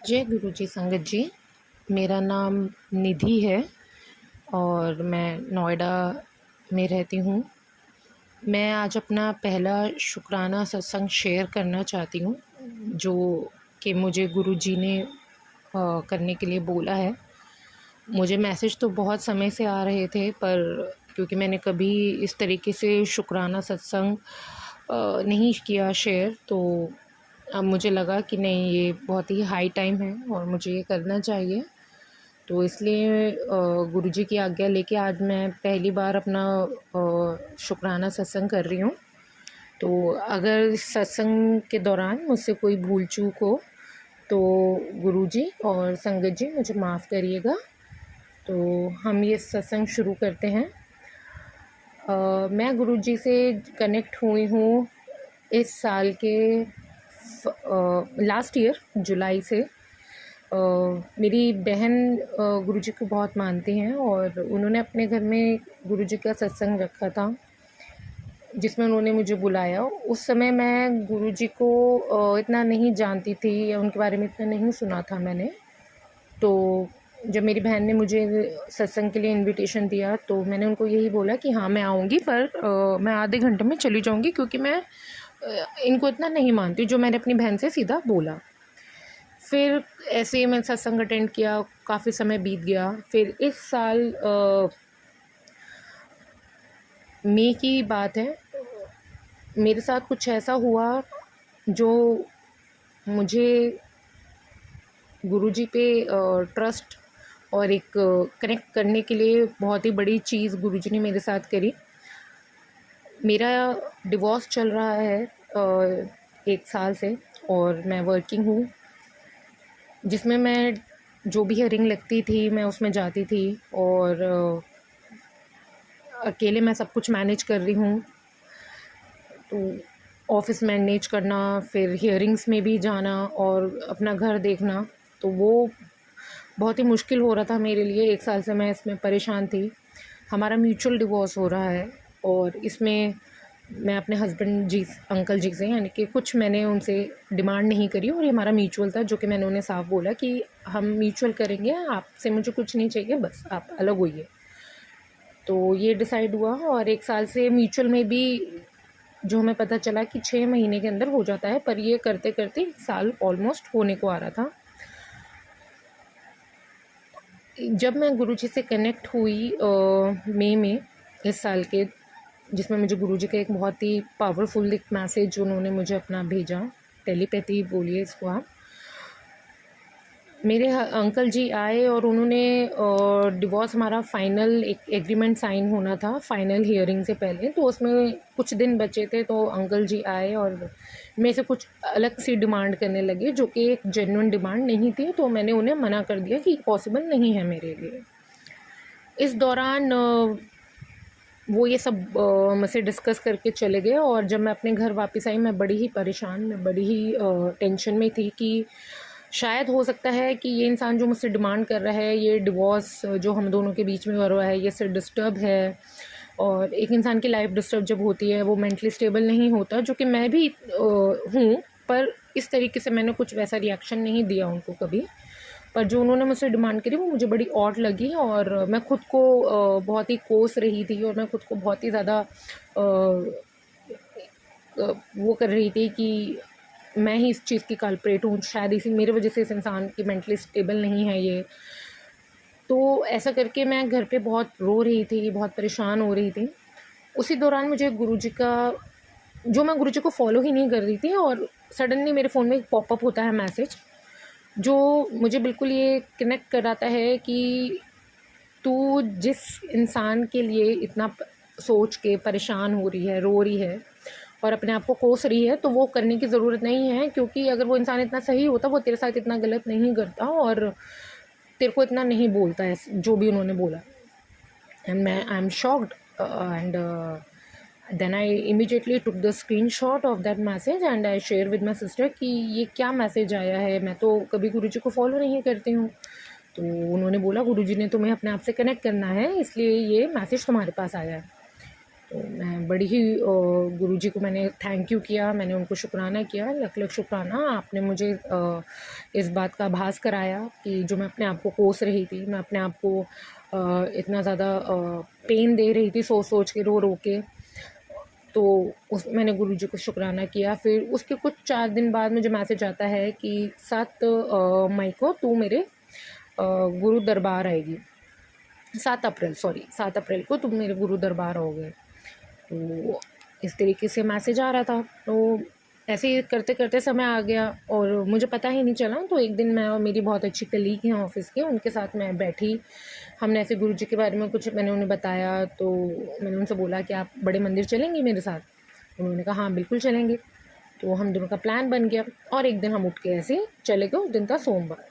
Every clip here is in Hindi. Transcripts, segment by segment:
जय गुरु जी संगत जी। मेरा नाम निधि है और मैं नोएडा में रहती हूँ। मैं आज अपना पहला शुक्राना सत्संग शेयर करना चाहती हूँ, जो कि मुझे गुरु जी ने करने के लिए बोला है। मुझे मैसेज तो बहुत समय से आ रहे थे, पर क्योंकि मैंने कभी इस तरीके से शुक्राना सत्संग नहीं किया शेयर, तो अब मुझे लगा कि नहीं, ये बहुत ही हाई टाइम है और मुझे ये करना चाहिए। तो इसलिए गुरुजी की आज्ञा लेके आज मैं पहली बार अपना शुक्राना सत्संग कर रही हूँ। तो अगर इस सत्संग के दौरान मुझसे कोई भूल चूक हो तो गुरुजी और संगत जी मुझे माफ़ करिएगा। तो हम ये सत्संग शुरू करते हैं। मैं गुरुजी से कनेक्ट हुई हूँ इस साल के लास्ट ईयर जुलाई से। मेरी बहन गुरुजी को बहुत मानती हैं और उन्होंने अपने घर में गुरुजी का सत्संग रखा था, जिसमें उन्होंने मुझे बुलाया। उस समय मैं गुरुजी को इतना नहीं जानती थी या उनके बारे में इतना नहीं सुना था मैंने। तो जब मेरी बहन ने मुझे सत्संग के लिए इनविटेशन दिया तो मैंने उनको यही बोला कि हाँ मैं आऊँगी, पर मैं आधे घंटे में चली जाऊँगी, क्योंकि मैं इनको इतना नहीं मानती, जो मैंने अपनी बहन से सीधा बोला। फिर ऐसे ही मैं सत्संग अटेंड किया, काफ़ी समय बीत गया। फिर इस साल मई की बात है, मेरे साथ कुछ ऐसा हुआ जो मुझे गुरुजी पे ट्रस्ट और एक कनेक्ट करने के लिए बहुत ही बड़ी चीज़ गुरुजी ने मेरे साथ करी। मेरा डिवोर्स चल रहा है 1 साल से और मैं वर्किंग हूँ, जिसमें मैं जो भी हियरिंग लगती थी मैं उसमें जाती थी और अकेले मैं सब कुछ मैनेज कर रही हूँ। तो ऑफ़िस मैनेज करना, फिर हियरिंग्स में भी जाना और अपना घर देखना, तो वो बहुत ही मुश्किल हो रहा था मेरे लिए। 1 साल से मैं इसमें परेशान थी। हमारा म्यूचुअल डिवोर्स हो रहा है और इसमें मैं अपने हस्बैंड जी, अंकल जी से, यानी कि कुछ मैंने उनसे डिमांड नहीं करी और ये हमारा म्यूचुअल था, जो कि मैंने उन्हें साफ बोला कि हम म्यूचुअल करेंगे, आपसे मुझे कुछ नहीं चाहिए, बस आप अलग होइए। तो ये डिसाइड हुआ और 1 साल से म्यूचुअल में भी जो हमें पता चला कि 6 महीने के अंदर हो जाता है, पर ये करते-करते साल ऑलमोस्ट होने को आ रहा था। जब मैं गुरुजी से कनेक्ट हुई मई में इस साल के, जिसमें मुझे गुरुजी का एक बहुत ही पावरफुल एक मैसेज उन्होंने मुझे अपना भेजा, टेलीपैथी बोलिए इसको आप। मेरे अंकल जी आए और उन्होंने डिवोर्स, हमारा फ़ाइनल एक एग्रीमेंट साइन होना था फ़ाइनल हियरिंग से पहले, तो उसमें कुछ दिन बचे थे। तो अंकल जी आए और मेरे से कुछ अलग सी डिमांड करने लगे, जो कि एक जेन्युइन डिमांड नहीं थी। तो मैंने उन्हें मना कर दिया कि पॉसिबल नहीं है मेरे लिए। इस दौरान वो ये सब मुझसे डिस्कस करके चले गए और जब मैं अपने घर वापस आई, मैं बड़ी ही परेशान, मैं बड़ी ही टेंशन में थी कि शायद हो सकता है कि ये इंसान जो मुझसे डिमांड कर रहा है, ये डिवोर्स जो हम दोनों के बीच में हो रहा है, ये सिर्फ डिस्टर्ब है। और एक इंसान की लाइफ डिस्टर्ब जब होती है, वो मेंटली स्टेबल नहीं होता, जो कि मैं भी हूँ, पर इस तरीके से मैंने कुछ वैसा रिएक्शन नहीं दिया उनको कभी। पर जो उन्होंने मुझसे डिमांड करी वो मुझे बड़ी ऑड लगी और मैं खुद को बहुत ही कोस रही थी और मैं खुद को बहुत ही ज़्यादा वो कर रही थी कि मैं ही इस चीज़ की कल्प्रेट हूँ, शायद इसी मेरी वजह से इस इंसान की मेंटली स्टेबल नहीं है ये। तो ऐसा करके मैं घर पे बहुत रो रही थी, बहुत परेशान हो रही थी। उसी दौरान मुझे गुरुजी का, जो मैं गुरुजी को फ़ॉलो ही नहीं कर रही थी, और सडनली मेरे फ़ोन में एक पॉपअप होता है मैसेज, जो मुझे बिल्कुल ये कनेक्ट कराता है कि तू जिस इंसान के लिए इतना सोच के परेशान हो रही है, रो रही है और अपने आप को कोस रही है, तो वो करने की ज़रूरत नहीं है, क्योंकि अगर वो इंसान इतना सही होता वो तेरे साथ इतना गलत नहीं करता और तेरे को इतना नहीं बोलता है जो भी उन्होंने बोला। And I am shocked and then I immediately took the screenshot of that message and I share with my sister कि ये क्या मैसेज आया है, मैं तो कभी गुरुजी को फॉलो नहीं करती हूँ। तो उन्होंने बोला गुरुजी ने तुम्हें अपने आप से कनेक्ट करना है, इसलिए ये मैसेज तुम्हारे पास आया है। तो मैं बड़ी ही गुरुजी को मैंने थैंक यू किया, मैंने उनको शुक्राना किया, लख लख शुक्राना, आपने मुझे इस बात का आभास कराया कि जो मैं अपने आप को कोस रही थी, मैं अपने आप को इतना ज़्यादा पेन दे रही थी सोच सोच के, रो रो के। तो उस मैंने गुरुजी को शुक्राना किया। फिर उसके कुछ 4 दिन बाद मुझे मैसेज आता है कि 7 मई को तू मेरे गुरु दरबार आएगी। 7 अप्रैल, सॉरी 7 अप्रैल को तुम मेरे गुरु दरबार आओगे। तो इस तरीके से मैसेज आ रहा था। तो ऐसे ही करते करते समय आ गया और मुझे पता ही नहीं चला। तो एक दिन मैं और मेरी बहुत अच्छी कलीग हैं ऑफ़िस के, उनके साथ मैं बैठी, हमने ऐसे गुरुजी के बारे में कुछ मैंने उन्हें बताया। तो मैंने उनसे बोला कि आप बड़े मंदिर चलेंगी मेरे साथ? उन्होंने कहा हाँ बिल्कुल चलेंगे। तो हम दोनों का प्लान बन गया और एक दिन हम उठ के ऐसे ही चले गए। उस दिन था सोमवार।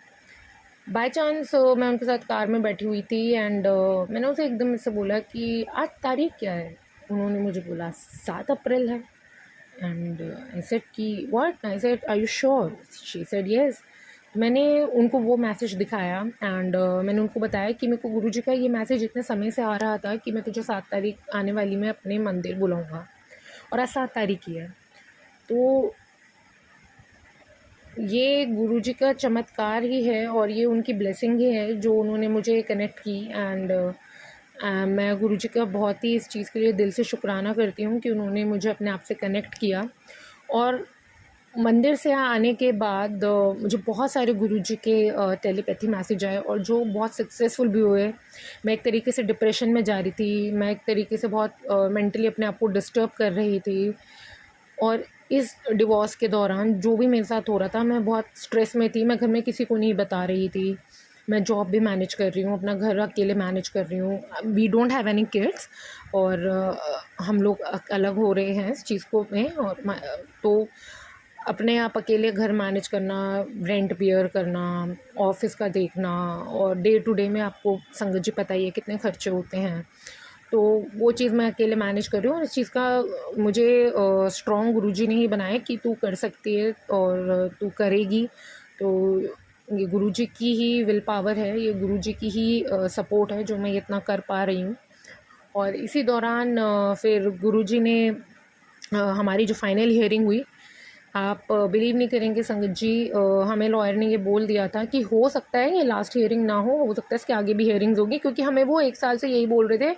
बाय चांस मैं उनके साथ कार में बैठी हुई थी एंड मैंने उनसे एकदम से बोला कि आज तारीख क्या है? उन्होंने मुझे बोला 7 अप्रैल है। एंड आई सेड कि what? I said are you sure? She said yes. मैंने उनको वो मैसेज दिखाया एंड मैंने उनको बताया कि मेरे को गुरुजी का ये मैसेज इतने समय से आ रहा था कि मैं तुझे 7 तारीख आने वाली में अपने मंदिर बुलाऊंगा और आज 7 तारीख ही है। तो ये गुरुजी का चमत्कार ही है और ये उनकी ब्लेसिंग ही है जो उन्होंने मुझे कनेक्ट की। एंड मैं गुरुजी का बहुत ही इस चीज़ के लिए दिल से शुक्राना करती हूँ कि उन्होंने मुझे अपने आप से कनेक्ट किया। और मंदिर से आने के बाद मुझे बहुत सारे गुरुजी के टेलीपैथी मैसेज आए और जो बहुत सक्सेसफुल भी हुए। मैं एक तरीके से डिप्रेशन में जा रही थी, मैं एक तरीके से बहुत मेंटली अपने आप को डिस्टर्ब कर रही थी। और इस डिवोर्स के दौरान जो भी मेरे साथ हो रहा था, मैं बहुत स्ट्रेस में थी, मैं घर में किसी को नहीं बता रही थी। मैं जॉब भी मैनेज कर रही हूँ, अपना घर अकेले मैनेज कर रही हूँ। We don't have any kids और हम लोग अलग हो रहे हैं इस चीज़ को में। और तो अपने आप अकेले घर मैनेज करना, रेंट बेयर करना, ऑफ़िस का देखना और डे टू डे में आपको संगत जी पता ही है कितने खर्चे होते हैं। तो वो चीज़ मैं अकेले मैनेज कर रही हूँ और इस चीज़ का मुझे स्ट्रॉन्ग गुरुजी ने ही बनाया कि तू कर सकती है और तू करेगी। तो ये गुरुजी की ही विल पावर है, ये गुरुजी की ही सपोर्ट है जो मैं इतना कर पा रही हूँ। और इसी दौरान फिर गुरुजी ने हमारी जो फाइनल हियरिंग हुई, आप बिलीव नहीं करेंगे संगत जी, हमें लॉयर ने ये बोल दिया था कि हो सकता है ये लास्ट हियरिंग ना हो सकता है इसके आगे भी हियरिंग्स होगी। क्योंकि हमें वो 1 साल से यही बोल रहे थे,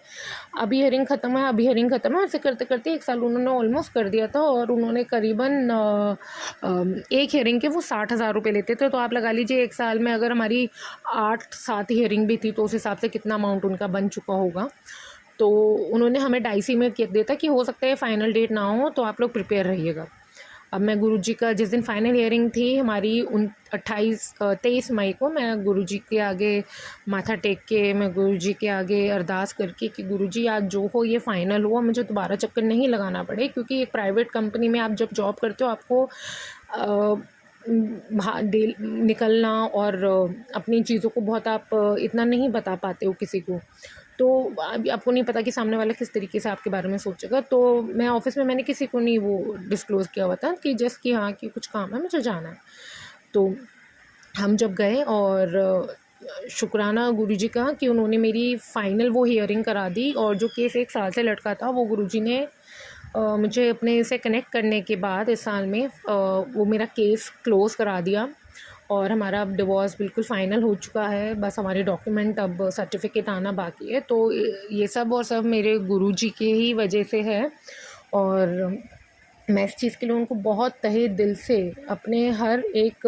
अभी हियरिंग ख़त्म है, अभी हियरिंग ख़त्म है। ऐसे करते करते 1 साल उन्होंने ऑलमोस्ट कर दिया था और उन्होंने करीबन एक हियरिंग के वो 60,000 रुपये लेते थे। तो आप लगा लीजिए 1 साल में अगर हमारी 8-7 हियरिंग भी थी तो उस हिसाब से कितना अमाउंट उनका बन चुका होगा। तो उन्होंने हमें डाइसी में कह दिया था कि हो सकता है फाइनल डेट ना हो, तो आप लोग प्रिपेयर रहिएगा। अब मैं गुरुजी का जिस दिन फाइनल हियरिंग थी हमारी 23 मई को, मैं गुरुजी के आगे माथा टेक के, मैं गुरुजी के आगे अरदास करके कि गुरुजी आज जो हो ये फ़ाइनल हो, मुझे दोबारा चक्कर नहीं लगाना पड़े। क्योंकि एक प्राइवेट कंपनी में आप जब जॉब करते हो आपको निकलना और अपनी चीज़ों को बहुत आप इतना नहीं बता पाते हो किसी को। तो अभी आपको नहीं पता कि सामने वाला किस तरीके से आपके बारे में सोचेगा। तो मैं ऑफ़िस में मैंने किसी को नहीं वो डिस्क्लोज़ किया हुआ था कि जस्ट कि हाँ कि कुछ काम है, मुझे जाना है। तो हम जब गए और शुक्राना गुरुजी का कि उन्होंने मेरी फ़ाइनल वो हियरिंग करा दी और जो केस 1 साल से लटका था वो गुरुजी ने मुझे अपने से कनेक्ट करने के बाद इस साल में वो मेरा केस क्लोज़ करा दिया और हमारा अब डिवोर्स बिल्कुल फ़ाइनल हो चुका है। बस हमारे डॉक्यूमेंट अब सर्टिफिकेट आना बाकी है। तो ये सब और सब मेरे गुरुजी के ही वजह से है और मैं इस चीज़ के लिए उनको बहुत तहे दिल से अपने हर एक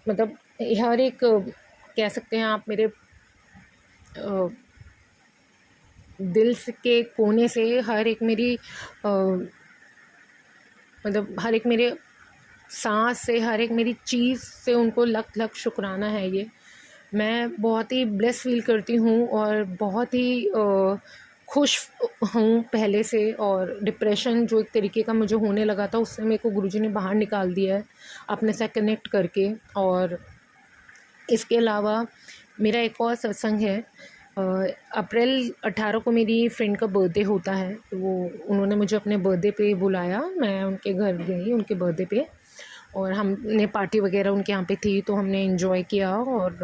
मतलब हर एक कह सकते हैं आप मेरे दिल के कोने से हर एक मेरी मतलब हर एक मेरे सांस से, हर एक मेरी चीज़ से उनको लख लख शुक्राना है। ये मैं बहुत ही ब्लेस फील करती हूँ और बहुत ही खुश हूँ पहले से। और डिप्रेशन जो एक तरीके का मुझे होने लगा था उससे मेरे को गुरुजी ने बाहर निकाल दिया है अपने से कनेक्ट करके। और इसके अलावा मेरा एक और सत्संग है, अप्रैल 18 को मेरी फ्रेंड का बर्थडे होता है। तो वो उन्होंने मुझे अपने बर्थडे पे बुलाया, मैं उनके घर गई उनके बर्थडे पे और हमने पार्टी वगैरह उनके यहाँ पे थी तो हमने एंजॉय किया। और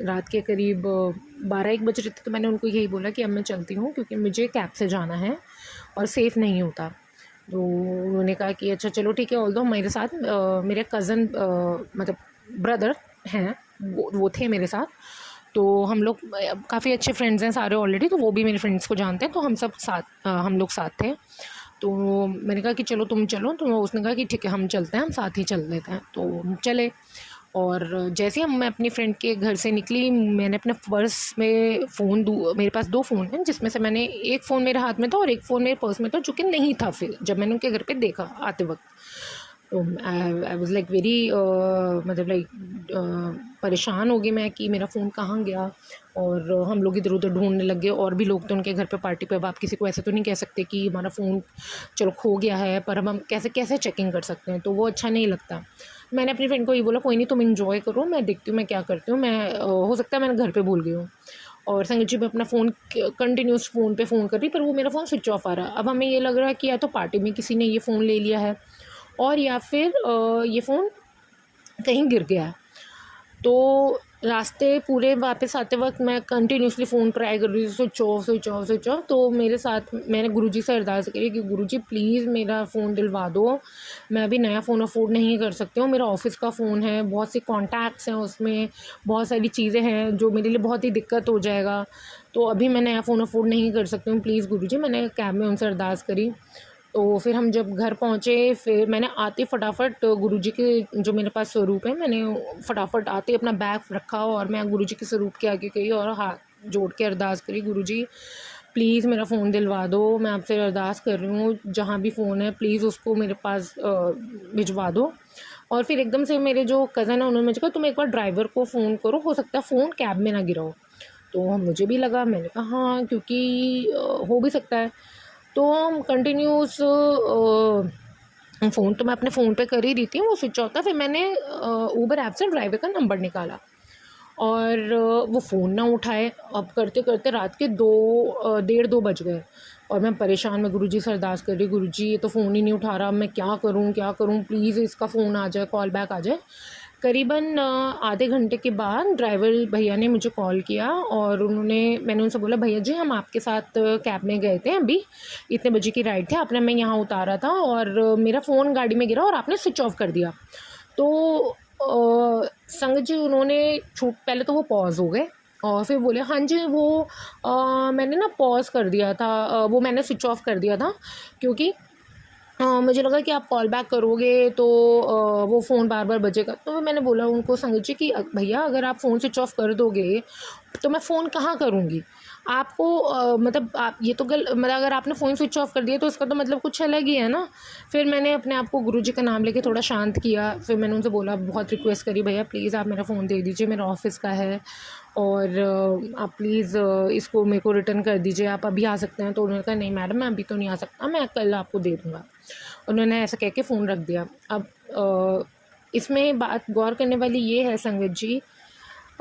रात के करीब 12-1 बज रहे थे तो मैंने उनको यही बोला कि अब मैं चलती हूँ क्योंकि मुझे कैब से जाना है और सेफ़ नहीं होता। तो उन्होंने कहा कि अच्छा चलो ठीक है, ऑल्दो मेरे साथ मेरे कज़न मतलब ब्रदर हैं, वो थे मेरे साथ। तो हम लोग काफ़ी अच्छे फ्रेंड्स हैं सारे ऑलरेडी, तो वो भी मेरे फ्रेंड्स को जानते हैं, तो हम सब साथ हम लोग साथ थे। तो मैंने कहा कि चलो तुम चलो, तो उसने कहा कि ठीक है हम चलते हैं, हम साथ ही चल लेते हैं। तो हम चले और जैसे ही मैं अपनी फ्रेंड के घर से निकली, मैंने अपने पर्स में फ़ोन मेरे पास 2 फ़ोन हैं, जिसमें से मैंने एक फ़ोन मेरे हाथ में था और एक फ़ोन मेरे पर्स में था, जो कि नहीं था फिर जब मैंने उनके घर पे देखा आते वक्त। तो आई वाज़ लाइक वेरी मतलब लाइक परेशान हो गई मैं कि मेरा फ़ोन कहाँ गया। और हम लोग इधर उधर ढूंढने लग गए, और भी लोग थे उनके घर पे पार्टी पे। अब आप किसी को ऐसे तो नहीं कह सकते कि हमारा फ़ोन चलो खो गया है, पर अब हम कैसे कैसे चेकिंग कर सकते हैं, तो वो अच्छा नहीं लगता। मैंने अपनी फ्रेंड को ये बोला कोई नहीं तुम एंजॉय करो, मैं देखती हूँ मैं क्या करती हूँ, मैं हो सकता है मैंने घर पे भूल गई हूँ। और संगत जी मैं अपना फ़ोन कंटिन्यूस फ़ोन पे फ़ोन कर रही, पर वो मेरा फ़ोन स्विच ऑफ आ रहा है। अब हमें ये लग रहा है कि या तो पार्टी में किसी ने ये फ़ोन ले लिया है और या फिर ये फ़ोन कहीं गिर गया है। तो रास्ते पूरे वापस आते वक्त मैं कंटिन्यूसली फ़ोन ट्राई कर रही थी, switch off switch off switch off. तो मेरे साथ मैंने गुरुजी से अरदास करी कि गुरुजी प्लीज़ मेरा फ़ोन दिलवा दो, मैं अभी नया फ़ोन अफोर्ड नहीं कर सकती हूँ, मेरा ऑफ़िस का फ़ोन है, बहुत सी कॉन्टैक्ट्स हैं उसमें, बहुत सारी चीज़ें हैं जो मेरे लिए बहुत ही दिक्कत हो जाएगा, तो अभी मैं नया फ़ोन अफोर्ड नहीं कर सकती हूँ, प्लीज़ गुरुजी। मैंने कैब में उनसे अरदास करी। तो फिर हम जब घर पहुँचे, फिर मैंने आते फटाफट गुरुजी के जो मेरे पास स्वरूप है, मैंने फटाफट आते अपना बैग रखा और मैं गुरुजी के स्वरूप के आगे गई और हाथ जोड़ के अरदास करी, गुरुजी प्लीज़ मेरा फ़ोन दिलवा दो, मैं आपसे अरदास कर रही हूँ, जहाँ भी फ़ोन है प्लीज़ उसको मेरे पास भिजवा दो। और फिर एकदम से मेरे जो कज़न है उन्होंने मुझे कहा तुम एक बार ड्राइवर को फ़ोन करो, हो सकता है फ़ोन कैब में ना गिरा हो। तो मुझे भी लगा, मैंने कहा हाँ क्योंकि हो भी सकता है। तो हम कंटिन्यूस फ़ोन तो मैं अपने फ़ोन पे कर ही रही थी, वो स्विच ऑफ था। फिर मैंने उबर ऐप से ड्राइवर का नंबर निकाला और वो फ़ोन ना उठाए। अब करते-करते रात के 1:30-2 बज गए और मैं परेशान, मैं गुरुजी से अरदास कर रही, गुरुजी ये तो फ़ोन ही नहीं उठा रहा, मैं क्या करूँ क्या करूँ? प्लीज़ इसका फ़ोन आ जाए, कॉल बैक आ जाए। करीबन आधे घंटे के बाद ड्राइवर भैया ने मुझे कॉल किया और मैंने उनसे बोला भैया जी हम आपके साथ कैब में गए थे, अभी इतने बजे की राइड थी, आपने हमें यहाँ उतारा था और मेरा फ़ोन गाड़ी में गिरा और आपने स्विच ऑफ कर दिया। तो संगत जी उन्होंने छूट पहले तो वो पॉज़ हो गए और फिर बोले हाँ जी वो मैंने ना पॉज़ कर दिया था, वो मैंने स्विच ऑफ कर दिया था क्योंकि मुझे लगा कि आप कॉल बैक करोगे तो वो फ़ोन बार-बार बजेगा। तो मैंने बोला उनको संगत जी कि भैया अगर आप फ़ोन स्विच ऑफ कर दोगे, तो मैं फ़ोन कहाँ करूँगी? आपको मतलब आप ये तो मतलब अगर आपने फ़ोन स्विच ऑफ कर दिया तो इसका तो मतलब कुछ अलग ही है ना। फिर मैंने अपने आप को गुरुजी का नाम लेके थोड़ा शांत किया। फिर मैंने उनसे बोला, बहुत रिक्वेस्ट करी, भैया प्लीज़ आप मेरा फ़ोन दे दीजिए, मेरा ऑफ़िस का है और आप प्लीज़ इसको मेरे को रिटर्न कर दीजिए, आप अभी आ सकते हैं? तो उन्होंने कहा नहीं मैडम मैं अभी तो नहीं आ सकता, मैं कल आपको दे दूँगा। उन्होंने ऐसा कह के फ़ोन रख दिया। अब इसमें बात गौर करने वाली ये है संगत जी,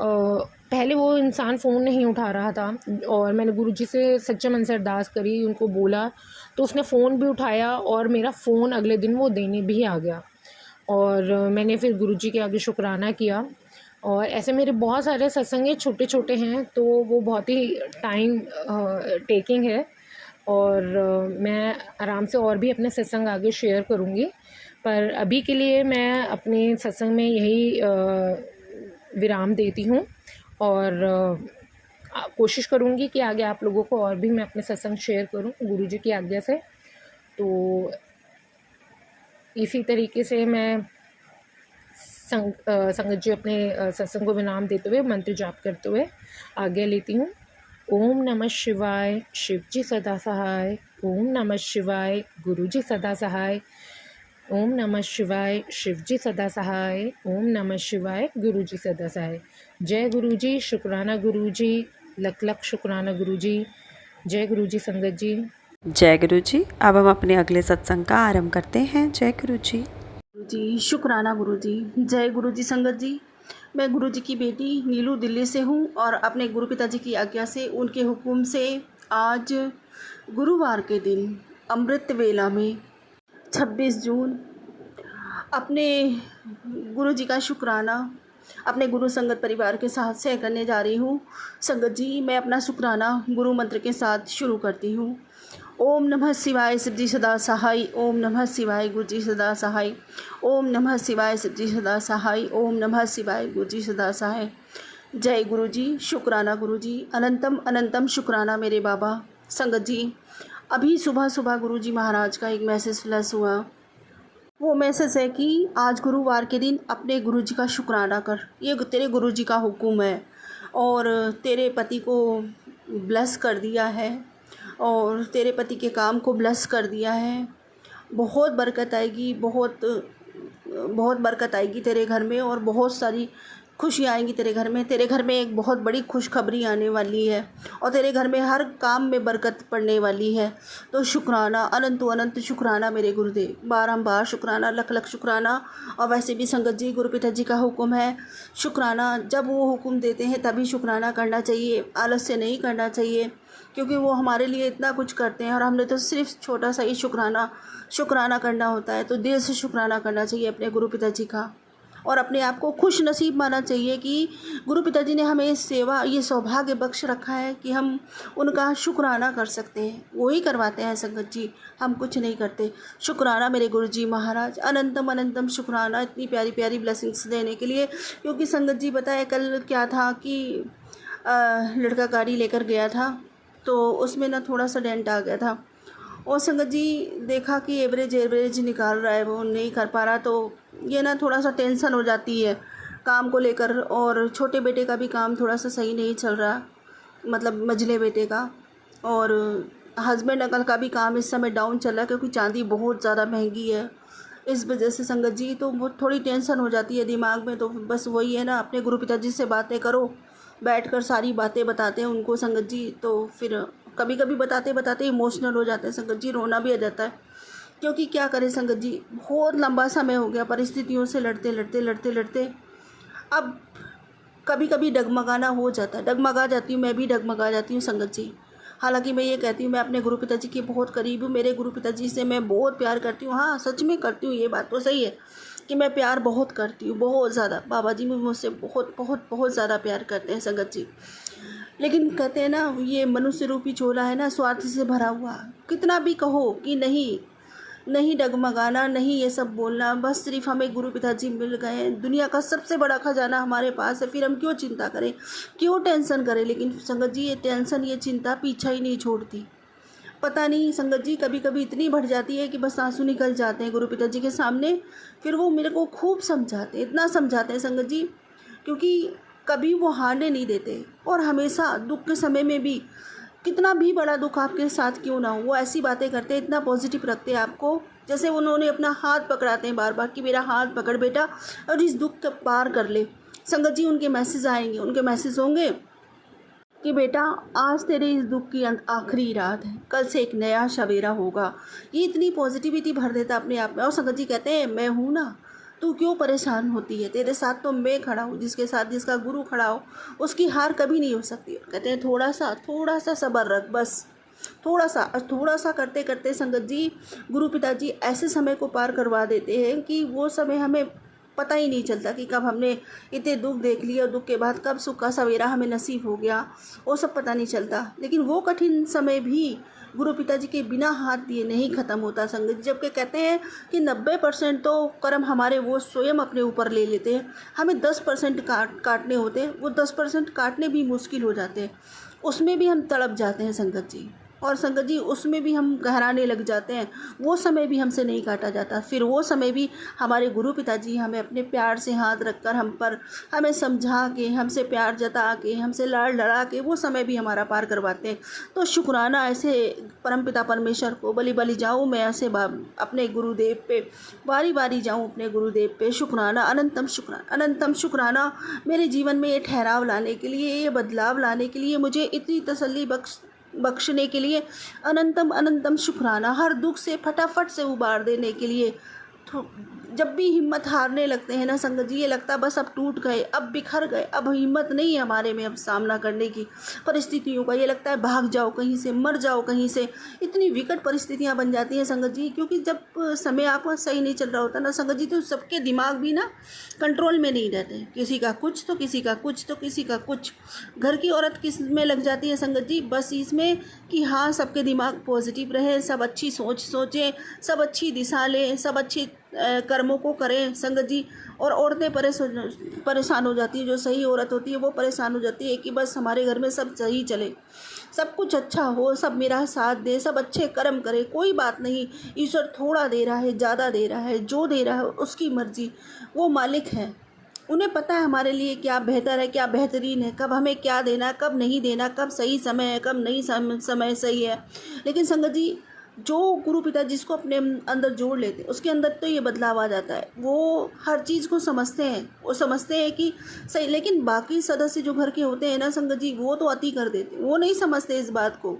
पहले वो इंसान फ़ोन नहीं उठा रहा था और मैंने गुरुजी से सच्चे मन से अरदास करी, उनको बोला, तो उसने फ़ोन भी उठाया और मेरा फ़ोन अगले दिन वो देने भी आ गया। और मैंने फिर गुरुजी के आगे शुक्राना किया। और ऐसे मेरे बहुत सारे सत्संग हैं, छोटे-छोटे हैं, तो वो बहुत ही टाइम टेकिंग है और मैं आराम से और भी अपने सत्संग आगे शेयर करूँगी। पर अभी के लिए मैं अपने सत्संग में यही विराम देती हूँ और कोशिश करूँगी कि आगे आप लोगों को और भी मैं अपने सत्संग शेयर करूँ गुरुजी की आज्ञा से। तो इसी तरीके से मैं संगत जी अपने सत्संग को विराम देते हुए मंत्र जाप करते हुए आज्ञा लेती हूँ। ओम नमः शिवाय, शिव जी सदा सहाय। ओम नमः शिवाय, गुरु जी सदा सहाय। ओम नमः शिवाय, शिव जी सदा सहाय। ओम नमः शिवाय, गुरु जी सदा सहाय। जय गुरु जी, शुक्राना गुरु जी, लख लख शुक्राना गुरु जी। जय गुरु जी संगत जी। जय गुरु जी। अब हम अपने अगले सत्संग का आरंभ करते हैं। जय गुरु जी। गुरु जी शुक्राना गुरु जी। जय गुरु जी संगत जी। मैं गुरु जी की बेटी नीलू दिल्ली से हूँ और अपने गुरु पिताजी की आज्ञा से उनके हुक्म से आज गुरुवार के दिन अमृत वेला में 26 जून अपने गुरु जी का शुक्राना अपने गुरु संगत परिवार के साथ शेयर करने जा रही हूँ। संगत जी, मैं अपना शुक्राना गुरु मंत्र के साथ शुरू करती हूँ। ओम नमः शिवाय शिव जी सदा सहाय। ओम नमः शिवाय गुरु जी सदा सहाय। ओम नमः शिवाय शिव जी सदा सहाय। ओम नमः शिवाय गुरु जी सदा सहाय। जय गुरु जी, शुक्राना गुरु जी, अनंतम अनंतम शुक्राना मेरे बाबा। संगत जी, अभी सुबह सुबह गुरु जी महाराज का एक मैसेज फ्लैश हुआ। वो मैसेज है कि आज गुरुवार के दिन अपने गुरु जी का शुक्राना कर, ये तेरे गुरु जी का हुक्म है और तेरे पति को ब्लेस कर दिया है और तेरे पति के काम को ब्लेस कर दिया है। बहुत बरकत आएगी, बहुत बहुत बरकत आएगी तेरे घर में और बहुत सारी खुशी आएंगी तेरे घर में। तेरे घर में एक बहुत बड़ी खुशखबरी आने वाली है और तेरे घर में हर काम में बरकत पड़ने वाली है। तो शुक्राना, अनंत अनंत शुक्राना मेरे गुरुदेव, बारंबार शुक्राना, लख लख शुक्राना। और वैसे भी संगत जी, गुरु पिताजी का हुक्म है शुक्राना, जब वो हुक्म देते हैं तभी शुक्राना करना चाहिए, आलस्य नहीं करना चाहिए, क्योंकि वो हमारे लिए इतना कुछ करते हैं और हमने तो सिर्फ छोटा सा ही शुक्राना करना होता है। तो दिल से शुक्राना करना चाहिए अपने गुरु पिताजी का और अपने आप को खुश नसीब मानना चाहिए कि गुरु पिताजी ने हमें सेवा, ये सौभाग्य बख्श रखा है कि हम उनका शुक्राना कर सकते हैं। वो ही करवाते हैं संगत जी, हम कुछ नहीं करते। शुक्राना मेरे गुरु जी महाराज, अनंतम अनंतम शुक्राना इतनी प्यारी प्यारी ब्लेसिंग्स देने के लिए। क्योंकि संगत जी बताए कल क्या था कि लड़का गाड़ी लेकर गया था तो उसमें ना थोड़ा सा डेंट आ गया था और संगत जी देखा कि एवरेज निकाल रहा है, वो नहीं कर पा रहा। तो ये ना थोड़ा सा टेंशन हो जाती है काम को लेकर। और छोटे बेटे का भी काम थोड़ा सा सही नहीं चल रहा, मतलब मझले बेटे का, और हस्बैंड अंकल का भी काम इस समय डाउन चल रहा है क्योंकि चांदी बहुत ज़्यादा महंगी है। इस वजह से संगत जी तो वो थोड़ी टेंशन हो जाती है दिमाग में। तो बस वही है ना, अपने गुरु पिताजी से बातें करो, बैठकर सारी बातें बताते हैं उनको संगत जी। तो फिर कभी कभी बताते बताते इमोशनल हो जाते हैं संगत जी, रोना भी आ जाता है। क्योंकि क्या करें संगत जी, बहुत लंबा समय हो गया परिस्थितियों से लड़ते। अब कभी कभी डगमगाना हो जाता है, डगमगा जाती हूँ, मैं भी डगमगा जाती हूँ संगत जी। हालांकि मैं ये कहती हूँ मैं अपने गुरु पिताजी के बहुत करीब हूँ, मेरे गुरु पिताजी से मैं बहुत प्यार करती हूँ। हाँ, सच में करती हूँ, ये बात तो सही है कि मैं प्यार बहुत करती हूँ, बहुत ज़्यादा। बाबा जी मुझसे बहुत बहुत बहुत ज़्यादा प्यार करते हैं संगत जी। लेकिन कहते हैं ना, ये मनुष्य रूपी झोला है ना, स्वार्थ से भरा हुआ। कितना भी कहो कि नहीं डगमगाना, नहीं ये सब बोलना, बस सिर्फ हमें गुरु पिताजी मिल गए हैं, दुनिया का सबसे बड़ा खजाना हमारे पास है, फिर हम क्यों चिंता करें, क्यों टेंशन करें। लेकिन संगत जी ये टेंशन, ये चिंता पीछा ही नहीं छोड़ती। पता नहीं संगत जी, कभी कभी इतनी बढ़ जाती है कि बस आंसू निकल जाते हैं गुरु पिताजी के सामने। फिर वो मेरे को खूब समझाते हैं, इतना समझाते हैं संगत जी, क्योंकि कभी वो हारने नहीं देते और हमेशा दुख के समय में भी, कितना भी बड़ा दुख आपके साथ क्यों ना हो, वो ऐसी बातें करते हैं, इतना पॉजिटिव रखते हैं आपको, जैसे उन्होंने अपना हाथ पकड़ाते हैं बार बार कि मेरा हाथ पकड़ बेटा और इस दुख को पार कर ले। संगत जी उनके मैसेज आएंगे, उनके मैसेज होंगे कि बेटा आज तेरे इस दुख की आखिरी रात है, कल से एक नया सवेरा होगा। ये इतनी पॉजिटिविटी भर देता अपने आप में। और संगत जी कहते हैं मैं हूँ ना, तू क्यों परेशान होती है, तेरे साथ तो मैं खड़ा हूँ, जिसके साथ जिसका गुरु खड़ा हो उसकी हार कभी नहीं हो सकती। कहते हैं थोड़ा सा सब्र रख, बस थोड़ा सा करते करते संगत जी गुरु पिताजी ऐसे समय को पार करवा देते हैं कि वो समय हमें पता ही नहीं चलता कि कब हमने इतने दुख देख लिए और दुख के बाद कब सुख का सवेरा हमें नसीब हो गया, वो सब पता नहीं चलता। लेकिन वो कठिन समय भी गुरु पिताजी के बिना हाथ दिए नहीं ख़त्म होता संगत जी। जबकि कहते हैं कि 90% तो कर्म हमारे वो स्वयं अपने ऊपर ले लेते हैं, हमें 10% काटने होते हैं, वो 10% काटने भी मुश्किल हो जाते हैं, उसमें भी हम तड़प जाते हैं संगत जी। और संगत जी उसमें भी हम गहराने लग जाते हैं, वो समय भी हमसे नहीं काटा जाता। फिर वो समय भी हमारे गुरु पिताजी हमें अपने प्यार से हाथ रखकर हम पर, हमें समझा के, हमसे प्यार जता के, हमसे लाड़ लड़ा के वो समय भी हमारा पार करवाते हैं। तो शुक्राना ऐसे परमपिता परमेश्वर को बलि जाऊँ मैं, ऐसे अपने गुरुदेव पे बारी बारी जाऊँ, अपने गुरुदेव पे शुक्राना, अनंतम शुक्राना मेरे जीवन में ये ठहराव लाने के लिए, ये बदलाव लाने के लिए, मुझे इतनी तसल्ली बख्शने के लिए अनंतम शुक्राना, हर दुख से फटाफट से उबार देने के लिए जब भी हिम्मत हारने लगते हैं ना संगत जी, ये लगता है बस अब टूट गए, अब बिखर गए, अब हिम्मत नहीं है हमारे में अब सामना करने की परिस्थितियों का। ये लगता है भाग जाओ कहीं से, मर जाओ कहीं से। इतनी विकट परिस्थितियां बन जाती हैं संगत जी, क्योंकि जब समय आपका सही नहीं चल रहा होता ना संगत जी, तो सबके दिमाग भी ना कंट्रोल में नहीं रहते। किसी का कुछ तो किसी का कुछ तो किसी का कुछ। घर की औरत किस में लग जाती है संगत जी, बस इसमें कि हाँ सबके दिमाग पॉजिटिव रहे, सब अच्छी सोच सोचें, सब अच्छी दिशा लें, सब अच्छी कर्मों को करें संगत जी। और औरतें परेशान हो जाती है, जो सही औरत होती है वो परेशान हो जाती है कि बस हमारे घर में सब सही चले, सब कुछ अच्छा हो, सब मेरा साथ दे, सब अच्छे कर्म करे, कोई बात नहीं। ईश्वर थोड़ा दे रहा है, ज़्यादा दे रहा है, जो दे रहा है उसकी मर्जी, वो मालिक है। उन्हें पता है हमारे लिए क्या बेहतर है, क्या बेहतरीन है, कब हमें क्या देना है, कब नहीं देना, कब सही समय है, कब नहीं समय सही है। लेकिन संगत जी, जो गुरु पिता जिसको अपने अंदर जोड़ लेते हैं उसके अंदर तो ये बदलाव आ जाता है। वो हर चीज़ को समझते हैं, वो समझते हैं कि सही। लेकिन बाकी सदस्य जो घर के होते हैं ना संगत जी, वो तो अति कर देते हैं, वो नहीं समझते इस बात को।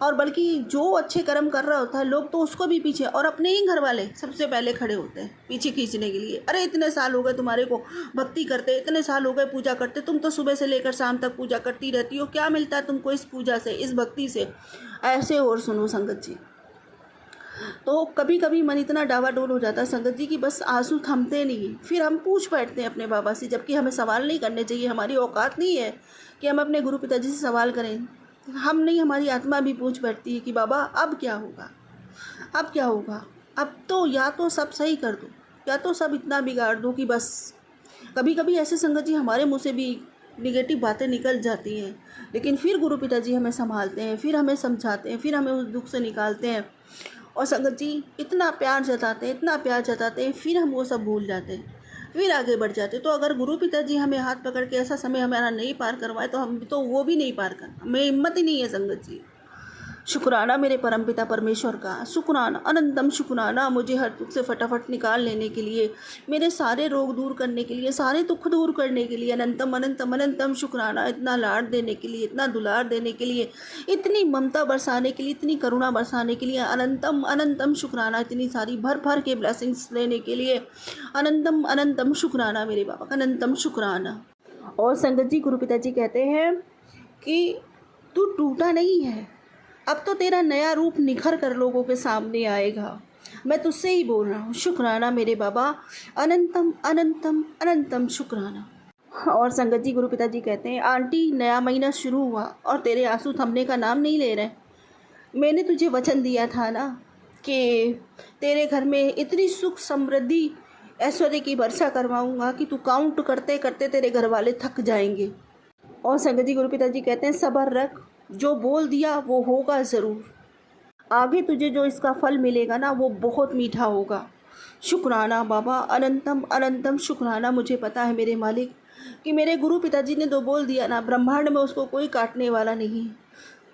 और बल्कि जो अच्छे कर्म कर रहा होता है लोग तो उसको भी पीछे, और अपने ही घर वाले सबसे पहले खड़े होते हैं पीछे खींचने के लिए। अरे इतने साल हो गए तुम्हारे को भक्ति करते, इतने साल हो गए पूजा करते, तुम तो सुबह से लेकर शाम तक पूजा करती रहती हो, क्या मिलता है तुमको इस पूजा से, इस भक्ति से। ऐसे और सुनो संगत जी, तो कभी कभी मन इतना डावाडोल हो जाता है संगत जी कि बस आंसू थमते नहीं। फिर हम पूछ बैठते हैं अपने बाबा से, जबकि हमें सवाल नहीं करने चाहिए, हमारी औकात नहीं है कि हम अपने गुरु पिताजी से सवाल करें। हम नहीं, हमारी आत्मा भी पूछ बैठती है कि बाबा अब क्या होगा, अब क्या होगा। अब तो या तो सब सही कर दो, या तो सब इतना बिगाड़ दो कि बस। कभी कभी ऐसे संगत जी हमारे मुँह से भी निगेटिव बातें निकल जाती हैं, लेकिन फिर गुरु पिताजी हमें संभालते हैं, फिर हमें समझाते हैं, फिर हमें उस दुख से निकालते हैं। और संगत जी इतना प्यार जताते हैं, इतना प्यार जताते हैं, फिर हम वो सब भूल जाते हैं, फिर आगे बढ़ जाते हैं। तो अगर गुरु पिताजी हमें हाथ पकड़ के ऐसा समय हमारा नहीं पार करवाए तो हम तो वो भी नहीं पार कर, हमें हिम्मत ही नहीं है संगत जी। शुक्राना मेरे परमपिता परमेश्वर का, शुक्राना, अनंतम शुक्राना मुझे हर दुख से फटाफट निकाल लेने के लिए, मेरे सारे रोग दूर करने के लिए, सारे दुख दूर करने के लिए। अनंतम अनंतम अनंतम शुक्राना, इतना लाड देने के लिए, इतना दुलार देने के लिए, इतनी ममता बरसाने के लिए, इतनी करुणा बरसाने के लिए। अनंतम अनंतम शुक्राना, इतनी सारी भर भर के ब्लेसिंग्स देने के लिए। अनंतम अनंतम शुक्राना मेरे बाबा का, अनंतम शुक्राना। और संगत जी गुरु पिताजी कहते हैं कि तू टूटा नहीं है, अब तो तेरा नया रूप निखर कर लोगों के सामने आएगा। मैं तुझसे ही बोल रहा हूँ, शुक्राना मेरे बाबा, अनंतम अनंतम अनंतम शुक्राना। और संगत जी गुरु पिताजी कहते हैं, आंटी नया महीना शुरू हुआ और तेरे आंसू थमने का नाम नहीं ले रहे। मैंने तुझे वचन दिया था ना कि तेरे घर में इतनी सुख समृद्धि ऐश्वर्य की वर्षा करवाऊंगा कि तू काउंट करते करते तेरे घर वाले थक जाएंगे। और संगत जी गुरु पिताजी कहते हैं, सब्र रख, जो बोल दिया वो होगा ज़रूर, आगे तुझे जो इसका फल मिलेगा ना वो बहुत मीठा होगा। शुक्राना बाबा, अनंतम अनंतम शुक्राना। मुझे पता है मेरे मालिक कि मेरे गुरु पिताजी ने तो बोल दिया ना, ब्रह्मांड में उसको कोई काटने वाला नहीं।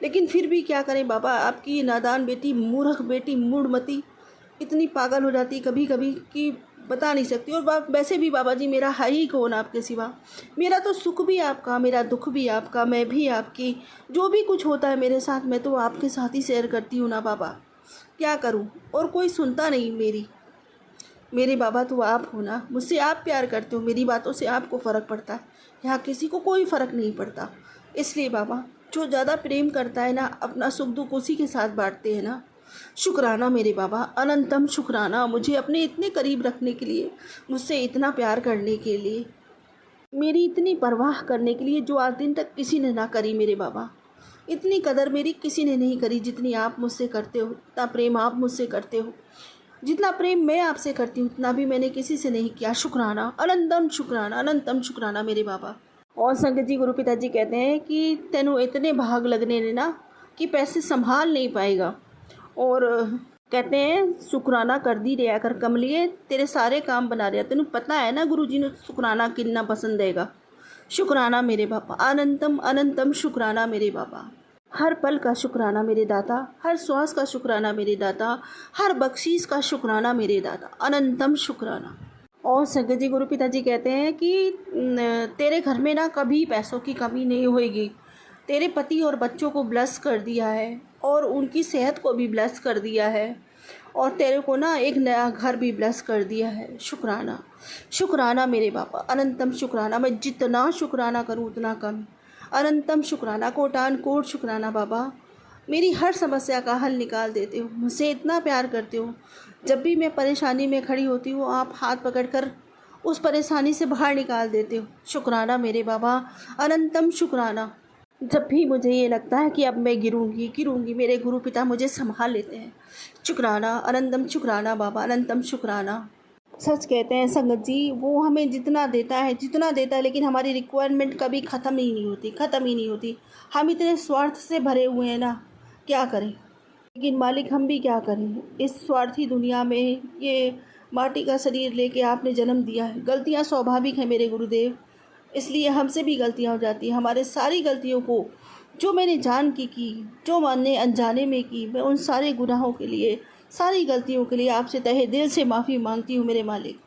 लेकिन फिर भी क्या करें बाबा, आपकी ये नादान बेटी, मूर्ख बेटी, मूढ़मती इतनी पागल हो जाती कभी कभी कि बता नहीं सकती। और वैसे भी बाबा जी मेरा है ही कौन आपके सिवा, मेरा तो सुख भी आपका, मेरा दुख भी आपका, मैं भी आपकी। जो भी कुछ होता है मेरे साथ मैं तो आपके साथ ही शेयर करती हूँ ना बाबा, क्या करूँ। और कोई सुनता नहीं मेरे बाबा तो आप हो ना, मुझसे आप प्यार करते हो, मेरी बातों से आपको फ़र्क पड़ता है, यहाँ किसी को कोई फ़र्क नहीं पड़ता। इसलिए बाबा जो ज़्यादा प्रेम करता है ना, अपना सुख दुख उसी के साथ बांटते हैं ना। शुक्राना मेरे बाबा, अनंतम शुक्राना मुझे अपने इतने करीब रखने के लिए, मुझसे इतना प्यार करने के लिए, मेरी इतनी परवाह करने के लिए जो आज दिन तक किसी ने ना करी मेरे बाबा। इतनी कदर मेरी किसी ने नहीं करी जितनी आप मुझसे करते हो, इतना प्रेम आप मुझसे करते हो, जितना प्रेम मैं आपसे करती हूँ उतना भी मैंने किसी से नहीं किया। शुक्राना, अनंतम शुक्राना, अनंतम शुक्राना मेरे बाबा। और संगत जी गुरु पिताजी कहते हैं कि तेनू इतने भाग लगने ने ना कि पैसे संभाल नहीं पाएगा। और कहते हैं शुक्राना कर दी रहा कर कमलिए, तेरे सारे काम बना रहा। तेनू पता है ना गुरु जी ने शुक्राना कितना पसंद हैगा। शुक्राना मेरे बाबा, अनंतम अनंतम शुक्राना मेरे बाबा। हर पल का शुक्राना मेरे दाता, हर श्वास का शुक्राना मेरे दाता, हर बख्शीश का शुक्राना मेरे दाता, अनंतम शुक्राना। और संगत जी गुरु पिताजी कहते हैं कि तेरे घर में ना कभी पैसों की कमी नहीं होएगी। तेरे पति और बच्चों को ब्लेस कर दिया है और उनकी सेहत को भी ब्लेस कर दिया है। और तेरे को ना एक नया घर भी ब्लेस कर दिया है। शुक्राना, शुक्राना मेरे बाबा, अनंतम शुक्राना। मैं जितना शुक्राना करूँ उतना कम। अनंतम शुक्राना, कोटान कोट शुक्राना बाबा। मेरी हर समस्या का हल निकाल देते हो, मुझसे इतना प्यार करते हो। जब भी मैं परेशानी में खड़ी होती हूँ आप हाथ पकड़कर उस परेशानी से बाहर निकाल देते हो। शुक्राना मेरे बाबा, अनंतम शुक्राना। जब भी मुझे ये लगता है कि अब मैं गिरूंगी, मेरे गुरु पिता मुझे संभाल लेते हैं। शुक्राना, अनंतम शुक्राना बाबा, अनंतम शुक्राना। सच कहते हैं संगत जी, वो हमें जितना देता है लेकिन हमारी रिक्वायरमेंट कभी ख़त्म ही नहीं होती। हम इतने स्वार्थ से भरे हुए हैं ना, क्या करें। लेकिन मालिक हम भी क्या करें, इस स्वार्थी दुनिया में ये माटी का शरीर लेके आपने जन्म दिया है। गलतियाँ स्वाभाविक हैं मेरे गुरुदेव, इसलिए हमसे भी गलतियाँ हो जाती हैं। हमारे सारी गलतियों को जो मैंने जान की, जो मैंने अनजाने में की, मैं उन सारे गुनाहों के लिए, सारी गलतियों के लिए आपसे तहे दिल से माफ़ी मांगती हूँ मेरे मालिक।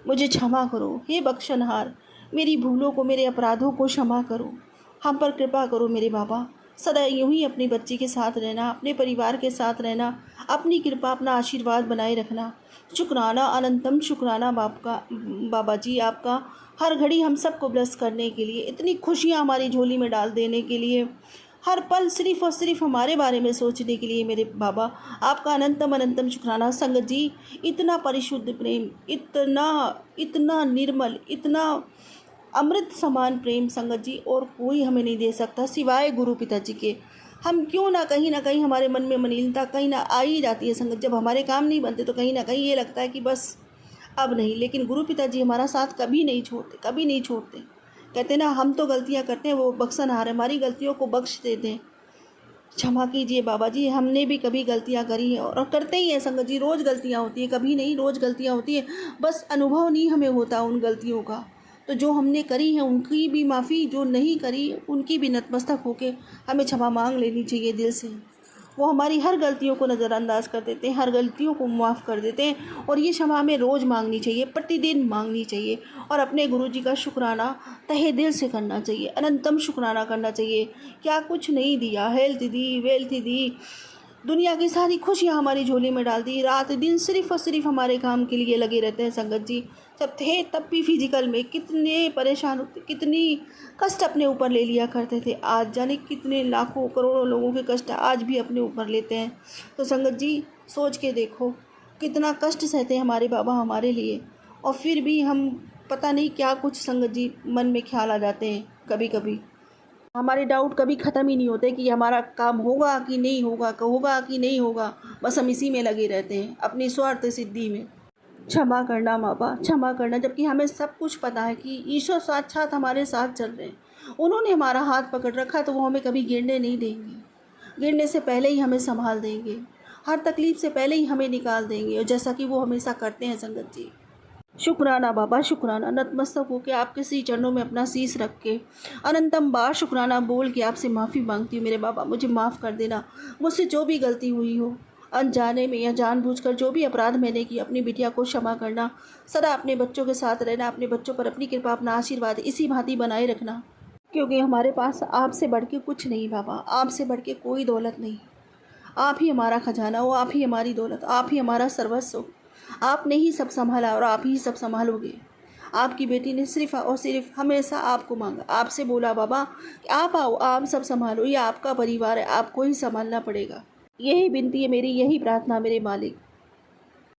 मुझे क्षमा करो हे बख्शनहार, मेरी भूलों को, मेरे अपराधों को क्षमा करो। हम पर कृपा करो मेरे बाबा। सदा यूं ही अपनी बच्ची के साथ रहना, अपने परिवार के साथ रहना, अपनी कृपा, अपना आशीर्वाद बनाए रखना। शुक्राना, अनंतम शुक्राना बाबा जी आपका, हर घड़ी हम सबको ब्लेस करने के लिए, इतनी खुशियाँ हमारी झोली में डाल देने के लिए, हर पल सिर्फ़ और सिर्फ हमारे बारे में सोचने के लिए मेरे बाबा, आपका अनंतम अनंतम शुक्राना। संगत जी, इतना परिशुद्ध प्रेम, इतना निर्मल, इतना अमृत समान प्रेम संगत जी और कोई हमें नहीं दे सकता सिवाय गुरु पिता जी के। हम क्यों ना कहीं हमारे मन में मलिनता कहीं ना आ ही जाती है संगत। जब हमारे काम नहीं बनते तो कहीं ना कहीं ये लगता है कि बस अब नहीं, लेकिन गुरु पिता जी हमारा साथ कभी नहीं छोड़ते। कहते ना, हम तो गलतियाँ करते हैं, वो बख्शनहार है, हमारी गलतियों को बख्श देते हैं। क्षमा कीजिए बाबा जी, हमने भी कभी गलतियाँ करी हैं और करते ही हैं संगत जी। रोज़ गलतियाँ होती हैं, कभी नहीं, रोज़ गलतियाँ होती हैं, बस अनुभव नहीं हमें होता उन गलतियों का। तो जो हमने करी है उनकी भी माफ़ी, जो नहीं करी उनकी भी नतमस्तक होके हमें क्षमा मांग लेनी चाहिए दिल से। वो हमारी हर गलतियों को नज़रअंदाज कर देते हैं, हर गलतियों को माफ़ कर देते हैं और ये क्षमा हमें रोज़ मांगनी चाहिए, प्रतिदिन मांगनी चाहिए और अपने गुरुजी का शुक्राना तहे दिल से करना चाहिए, अनंतम शुक्राना करना चाहिए। क्या कुछ नहीं दिया, हेल्थ दी, वेल्थ दी, दुनिया की सारी खुशियाँ हमारी झोली में डाल दी, रात दिन सिर्फ़ और सिर्फ हमारे काम के लिए लगे रहते हैं संगत जी। जब थे तब भी फिजिकल में कितने परेशान होते, कितनी कष्ट अपने ऊपर ले लिया करते थे। आज जाने कितने लाखों करोड़ों लोगों के कष्ट आज भी अपने ऊपर लेते हैं। तो संगत जी सोच के देखो कितना कष्ट सहते हैं हमारे बाबा हमारे लिए, और फिर भी हम पता नहीं क्या कुछ संगत जी मन में ख्याल आ जाते हैं। कभी कभी हमारे डाउट कभी ख़त्म ही नहीं होते कि हमारा काम होगा कि नहीं होगा, बस हम इसी में लगे रहते हैं, अपनी स्वार्थ सिद्धि में। क्षमा करना बाबा, क्षमा करना, जबकि हमें सब कुछ पता है कि ईश्वर साक्षात हमारे साथ चल रहे हैं। उन्होंने हमारा हाथ पकड़ रखा तो वो हमें कभी गिरने नहीं देंगे। गिरने से पहले ही हमें संभाल देंगे, हर तकलीफ़ से पहले ही हमें निकाल देंगे, और जैसा कि वो हमेशा करते हैं संगत जी। शुक्राना बाबा, शुक्राना। नतमस्तक होकर आपके श्री चरणों में अपना शीश रख के अनंतम बार शुक्राना बोल के आपसे माफ़ी मांगती हूँ मेरे बाबा। मुझे माफ़ कर देना, मुझसे जो भी गलती हुई हो, अनजाने में या जानबूझकर जो भी अपराध मैंने किया, अपनी बिटिया को क्षमा करना। सदा अपने बच्चों के साथ रहना, अपने बच्चों पर अपनी कृपा, अपना आशीर्वाद इसी भांति बनाए रखना, क्योंकि हमारे पास आपसे बढ़ के कुछ नहीं बाबा, आपसे बढ़ के कोई दौलत नहीं। आप ही हमारा खजाना हो, आप ही हमारी दौलत, आप ही हमारा सर्वस्व हो। आपने ही सब संभाला और आप ही सब संभालोगे। आपकी बेटी ने सिर्फ़ और सिर्फ हमेशा आपको मांगा, आपसे बोला बाबा आप आओ, आप सब संभालो, ये आपका परिवार है, आपको ही संभालना पड़ेगा। यही विनती है मेरी, यही प्रार्थना मेरे मालिक।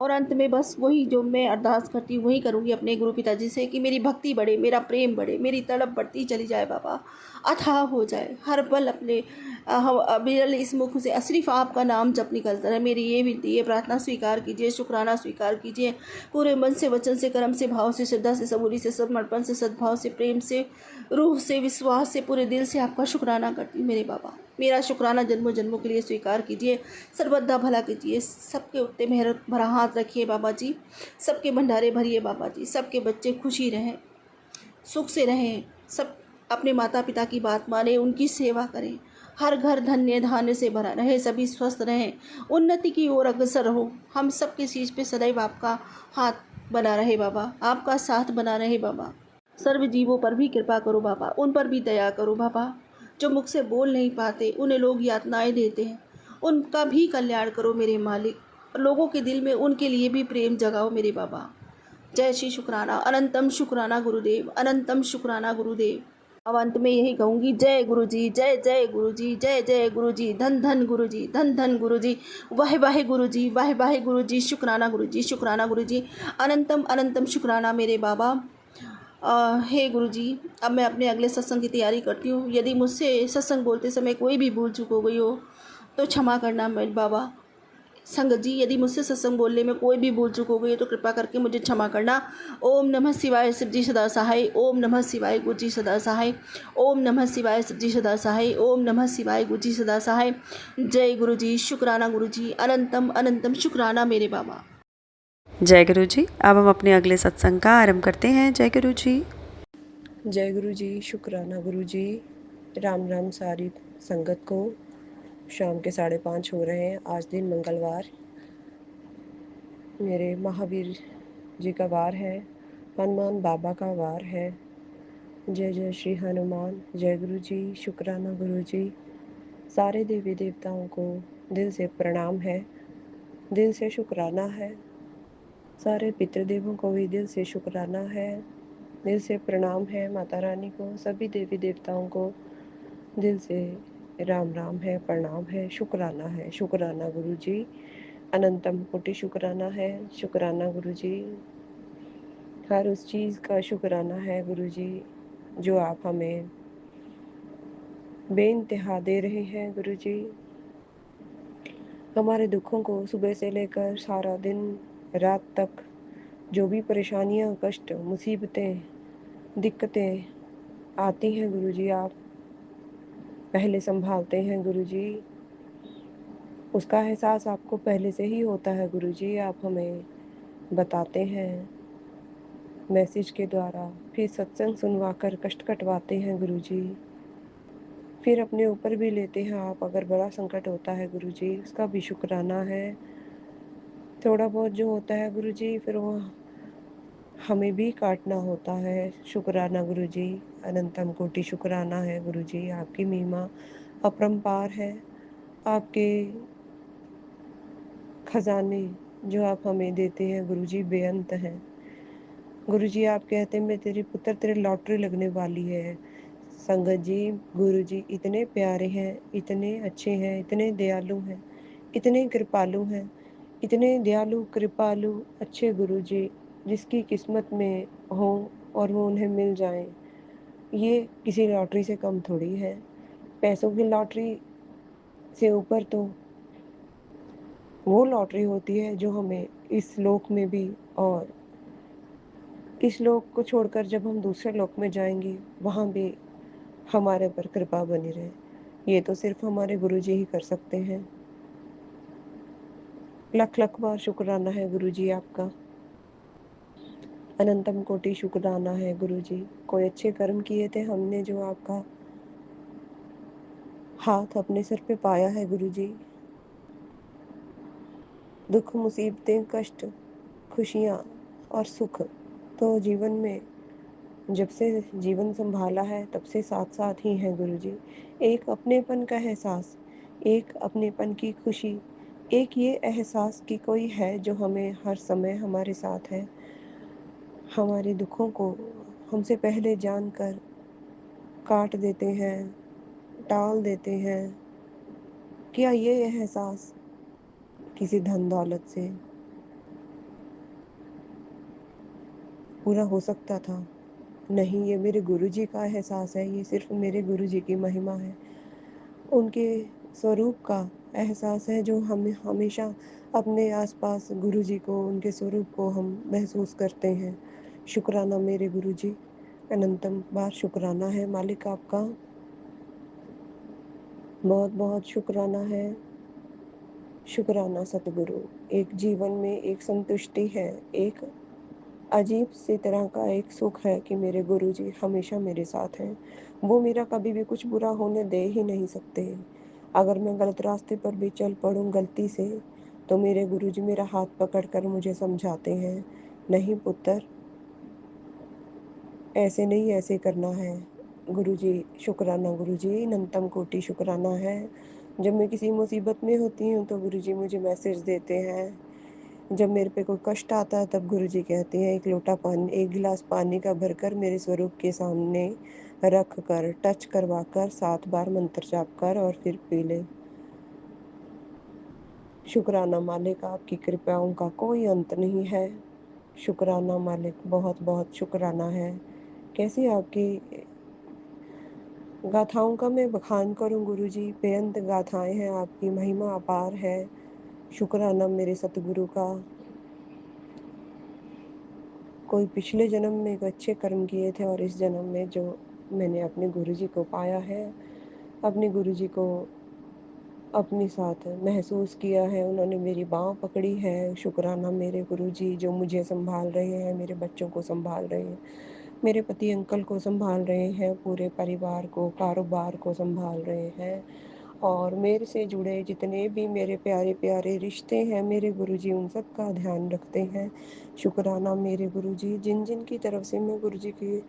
और अंत में बस वही जो मैं अरदास करती हूँ वही करूँगी अपने गुरु पिताजी से कि मेरी भक्ति बढ़े, मेरा प्रेम बढ़े, मेरी तड़प बढ़ती चली जाए बाबा, अथाह हो जाए। हर पल अपने बिरल इस मुख से सिर्फ आपका नाम जप निकलता रहे। मेरी ये विनती, ये प्रार्थना स्वीकार कीजिए, शुक्राना स्वीकार कीजिए। पूरे मन से, वचन से, कर्म से, भाव से, श्रद्धा से, सबूरी से, समर्पण से, सद्भाव से, प्रेम से, रूह से, विश्वास से, पूरे दिल से आपका शुक्राना करती हूँ मेरे बाबा। मेरा शुक्राना जन्मों जन्मों के लिए स्वीकार कीजिए, सर्वदा भला कीजिए। सबके उत्ते मेहर भरा हाथ रखिए बाबा जी, सबके भंडारे भरिए बाबा जी, सबके बच्चे खुशी रहें, सुख से रहें, सब अपने माता पिता की बात माने, उनकी सेवा करें, हर घर धन्य धान्य से भरा रहे, सभी स्वस्थ रहें, उन्नति की ओर अग्रसर हो। हम सबके शीश पे सदैव आपका हाथ बना रहे बाबा, आपका साथ बना रहे बाबा। सर्व जीवों पर भी कृपा करो बाबा, उन पर भी दया करो बाबा। जो मुख से बोल नहीं पाते, उन्हें लोग यातनाएं देते हैं, उनका भी कल्याण करो मेरे मालिक। लोगों के दिल में उनके लिए भी प्रेम जगाओ मेरे बाबा। जय श्री शुक्राना, अनंतम शुक्राना गुरुदेव, अनंतम शुक्राना गुरुदेव। अब अंत में यही कहूँगी, जय गुरु जी, जय जय गुरु जी, जय जय गुरु जी, धन धन गुरु जी, धन धन गुरु जी, वाहे वाहे गुरु जी, वाहे वाहे गुरु जी, शुक्राना गुरु जी, शुक्राना गुरु जी, अनंतम अनंतम शुक्राना मेरे बाबा। हे गुरु जी, अब मैं अपने अगले सत्संग की तैयारी करती हूँ। यदि मुझसे सत्संग बोलते समय कोई भी भूल चूक हो गई हो तो क्षमा करना मेरे बाबा। संगत जी, यदि मुझसे सत्संग बोलने में कोई भी भूल चूक हो गई है तो कृपा करके मुझे क्षमा करना। ओम नमः शिवाय, शिव जी सदा सहाय। ओम नमः शिवाय, गुरु जी सदा सहाय। ओम नमः शिवाय, शिव जी सदा सहाय। ओम नमः शिवाय, गुरु जी सदा सहाय। जय गुरु जी, शुक्राना गुरु जी, अनंतम अनंतम शुक्राना मेरे बाबा। जय गुरु जी। अब हम अपने अगले सत्संग का आरंभ करते हैं। जय गुरु जी। जय गुरु जी, शुक्राना गुरु जी। राम राम सारी संगत को। शाम के 5:30 हो रहे हैं। आज दिन मंगलवार, मेरे महावीर जी का वार है, हनुमान बाबा का वार है। जय जय श्री हनुमान। जय गुरु जी, शुक्राना गुरु जी। सारे देवी देवताओं को दिल से प्रणाम है, दिल से शुक्राना है। सारे पितृदेवों को भी दिल से शुक्राना है, दिल से प्रणाम है। माता रानी को, सभी देवी देवताओं को दिल से राम राम है, प्रणाम है, शुक्राना है। शुक्राना गुरु जी, अनंतम कोटि शुक्राना है। शुक्राना गुरु जी, हर उस चीज़ का शुक्राना है गुरु जी जो आप हमें बेइंतहा दे रहे हैं गुरु जी। हमारे दुखों को सुबह से लेकर सारा दिन रात तक जो भी परेशानियां, कष्ट, मुसीबतें, दिक्कतें आती हैं गुरु जी, आप पहले संभालते हैं गुरु जी। उसका एहसास आपको पहले से ही होता है गुरु जी। आप हमें बताते हैं मैसेज के द्वारा, फिर सत्संग सुनवाकर कष्ट कटवाते हैं गुरु जी, फिर अपने ऊपर भी लेते हैं आप। अगर बड़ा संकट होता है गुरु जी, उसका भी शुक्राना है। थोड़ा बहुत जो होता है गुरु जी, फिर वो हमें भी काटना होता है। शुक्राना गुरु जी, अनंतम कोटि शुक्राना है गुरु जी। आपकी महिमा अपरंपार है, आपके खजाने जो आप हमें देते हैं गुरु जी बेअंत हैं गुरु जी। आप कहते हैं मैं तेरे पुत्र, तेरे लॉटरी लगने वाली है। संगत जी, गुरु जी इतने प्यारे हैं, इतने अच्छे हैं, इतने दयालु हैं, इतने कृपालु हैं, इतने दयालु कृपालु अच्छे गुरु जी, जिसकी किस्मत में हो और वो उन्हें मिल जाए, ये किसी लॉटरी से कम थोड़ी है। पैसों की लॉटरी से ऊपर तो वो लॉटरी होती है जो हमें इस लोक में भी, और इस लोक को छोड़कर जब हम दूसरे लोक में जाएंगे वहाँ भी हमारे पर कृपा बनी रहे। ये तो सिर्फ हमारे गुरु जी ही कर सकते हैं। लख लख बार शुक्राना है गुरु जी आपका, अनंतम कोटि शुक्राना है गुरु जी। कोई अच्छे कर्म किए थे हमने जो आपका हाथ अपने सिर पे पाया है गुरु जी। दुख, मुसीबतें, कष्ट, खुशियाँ और सुख तो जीवन में जब से जीवन संभाला है तब से साथ साथ ही हैं गुरु जी। एक अपनेपन का एहसास, एक अपनेपन की खुशी, एक ये एहसास कि कोई है जो हमें हर समय हमारे साथ है। हमारे दुखों को हमसे पहले जानकर काट देते हैं, टाल देते हैं। क्या ये एहसास किसी धन दौलत से पूरा हो सकता था? नहीं, ये मेरे गुरुजी का एहसास है, ये सिर्फ मेरे गुरुजी की महिमा है, उनके स्वरूप का एहसास है जो हम हमेशा अपने आसपास गुरुजी को, उनके स्वरूप को हम महसूस करते हैं। शुक्राना मेरे गुरुजी, अनंतम बार शुक्राना है मालिक आपका, बहुत बहुत शुक्राना है। शुक्राना सतगुरु। एक जीवन में एक संतुष्टि है, एक अजीब सी तरह का एक सुख है कि मेरे गुरुजी हमेशा मेरे साथ हैं। वो मेरा कभी भी कुछ बुरा होने दे ही नहीं सकते। अगर मैं गलत रास्ते पर भी चल पड़ूं गलती से, तो मेरे गुरुजी मेरा हाथ पकड़कर मुझे समझाते हैं, नहीं पुत्र, ऐसे नहीं, ऐसे करना है। गुरुजी शुक्राना गुरुजी, अनंतम कोटि शुक्राना है। जब मैं किसी मुसीबत में होती हूँ तो गुरुजी मुझे मैसेज देते हैं। जब मेरे पे कोई कष्ट आता है तब गुरुजी कहते हैं एक गिलास पानी का भरकर मेरे स्वरूप के सामने रख कर, टच करवा कर 7 बार मंत्र जाप कर और फिर पी ले। शुक्राना मालिक, आपकी कृपाओं का कोई अंत नहीं है। शुक्राना मालिक, बहुत-बहुत शुक्राना है। कैसी आपकी गाथाओं का मैं बखान करूँ गुरुजी, बेअंत गाथाएँ हैं आपकी, महिमा अपार है। शुक्राना मेरे सतगुरु का। कोई पिछले जन्म में कोई अच्छे कर्म किए थे और इस जन्म में जो मैंने अपने गुरुजी को पाया है, अपने गुरुजी को अपने साथ महसूस किया है, उन्होंने मेरी बाँह पकड़ी है। शुक्राना मेरे गुरुजी जो मुझे सँभाल रहे हैं, मेरे बच्चों को सँभाल रहे हैं, मेरे पति अंकल को सँभाल रहे हैं, पूरे परिवार को, कारोबार को सँभाल रहे हैं और मेरे से जुड़े जितने भी मेरे प्यारे-प्यारे रिश्ते हैं, मेरे गुरुजी उन सब का ध्यान रखते हैं। शुक्राना मेरे गुरुजी, जिन-जिन की तरफ से मैं गुरुजी के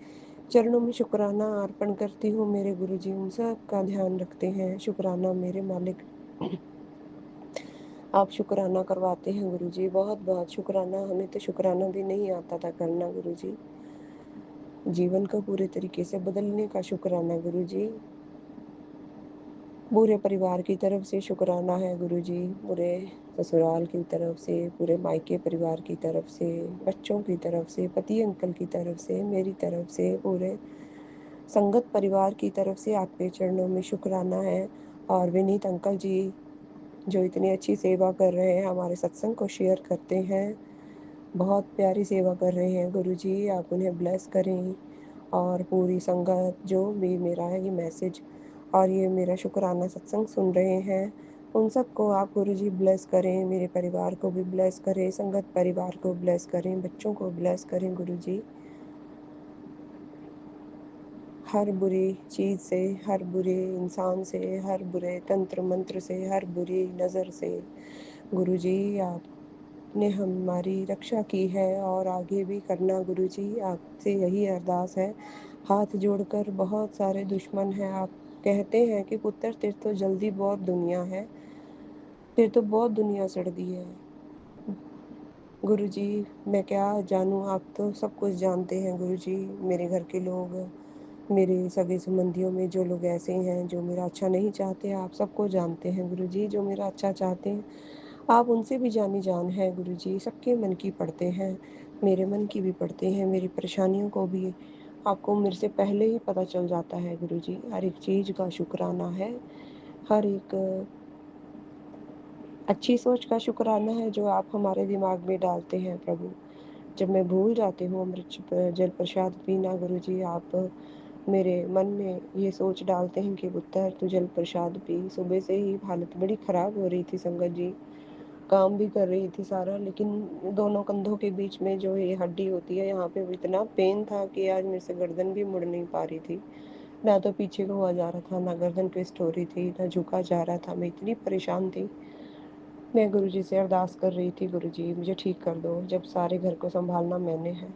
चरणों में शुक्राना अर्पण करती हूँ, मेरे गुरुजी उन सब का ध्यान रखते हैं। शुक्राना मेरे मालिक। आप शुक्राना करवाते हैं गुरुजी, बहुत-बहुत शुक्राना। हमें तो शुक्राना भी नहीं आता था करना गुरुजी। जीवन को पूरे तरीके से बदलने का शुक्राना गुरुजी। पूरे परिवार की तरफ से शुक्राना है गुरुजी, पूरे ससुराल की तरफ से, पूरे मायके परिवार की तरफ से, बच्चों की तरफ से, पति अंकल की तरफ से, मेरी तरफ से, पूरे संगत परिवार की तरफ से आपके चरणों में शुक्राना है। और विनीत अंकल जी जो इतनी अच्छी सेवा कर रहे हैं, हमारे सत्संग को शेयर करते हैं, बहुत प्यारी सेवा कर रहे हैं गुरुजी, आप उन्हें ब्लेस करें। और पूरी संगत जो भी मेरा ये मैसेज और ये मेरा शुक्राना सत्संग सुन रहे हैं, उन सबको आप गुरुजी ब्लेस करें, मेरे परिवार को भी ब्लेस करें, संगत परिवार को ब्लेस करें, बच्चों को ब्लेस करें गुरुजी। हर बुरी चीज़ से, हर बुरे इंसान से, हर बुरे तंत्र मंत्र से, हर बुरी नज़र से गुरुजी आपने हमारी रक्षा की है और आगे भी करना गुरुजी, आपसे यही अरदास है। हाथ जोड़कर बहुत सारे दुश्मन हैं, आप कहते हैं कि पुत्र तेरे तो जल्दी बहुत दुनिया है, तेरे तो बहुत दुनिया सड़ दी है। गुरुजी मैं क्या जानूँ, आप तो सब कुछ जानते हैं गुरुजी। मेरे घर के लोग, मेरे सगे संबंधियों में जो लोग ऐसे हैं जो मेरा अच्छा नहीं चाहते, आप सबको जानते हैं गुरुजी। जो मेरा अच्छा चाहते हैं आप उनसे भी जानी जान है गुरुजी। सबके मन की पढ़ते हैं, मेरे मन की भी पढ़ते हैं, मेरी परेशानियों को भी आपको मेरे से पहले ही पता चल जाता है गुरुजी। हर एक चीज़ का शुक्राना है, हर एक अच्छी सोच का शुक्राना है जो आप हमारे दिमाग में डालते हैं प्रभु। जब मैं भूल जाती हूँ जल प्रसाद पीना गुरुजी, आप मेरे मन में ये सोच डालते हैं कि पुत्र तू जल प्रसाद पी। सुबह से ही हालत बड़ी ख़राब हो रही थी संगत जी, काम भी कर रही थी सारा, लेकिन दोनों कंधों के बीच में जो ये हड्डी होती है यहाँ पे इतना पेन था कि आज मेरे से गर्दन भी मुड़ नहीं पा रही थी। ना तो पीछे को हुआ जा रहा था, ना गर्दन ट्विस्ट हो रही थी, ना झुका जा रहा था। मैं इतनी परेशान थी। मैं गुरुजी से अरदास कर रही थी, गुरुजी मुझे ठीक कर दो। जब सारे घर को संभालना मैंने है,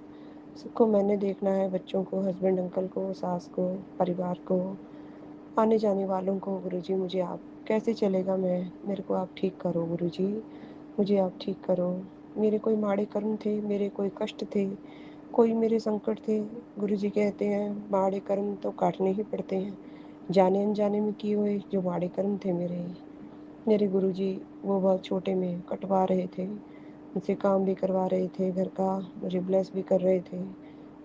सबको मैंने देखना है, बच्चों को, हस्बैंड अंकल को, सास को, परिवार को, आने जाने वालों को। गुरुजी मुझे आप कैसे चलेगा, मेरे को आप ठीक करो गुरुजी, मुझे आप ठीक करो। मेरे कोई माड़े कर्म थे, मेरे कोई कष्ट थे, कोई मेरे संकट थे। गुरुजी कहते हैं माड़े कर्म तो काटने ही पड़ते हैं, जाने अनजाने में किए हुए जो माड़े कर्म थे मेरे गुरुजी वो बहुत छोटे में कटवा रहे थे, मुझसे काम भी करवा रहे थे घर का, मुझे ब्लेस भी कर रहे थे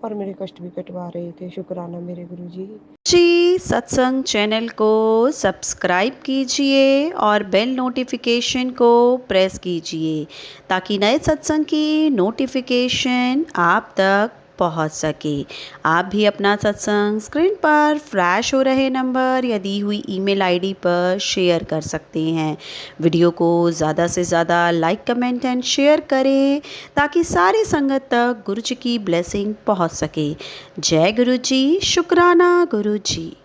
और मेरे कष्ट भी कटवा रहे थे। शुक्राना मेरे गुरुजी। जी सत्संग चैनल को सब्सक्राइब कीजिए और बेल नोटिफिकेशन को प्रेस कीजिए ताकि नए सत्संग की नोटिफिकेशन आप तक पहुंच सके। आप भी अपना सत्संग स्क्रीन पर फ्लैश हो रहे नंबर या दी हुई ईमेल आईडी पर शेयर कर सकते हैं। वीडियो को ज़्यादा से ज़्यादा लाइक कमेंट एंड शेयर करें ताकि सारी संगत तक गुरु जी की ब्लेसिंग पहुंच सके। जय गुरु जी, शुक्राना गुरु जी।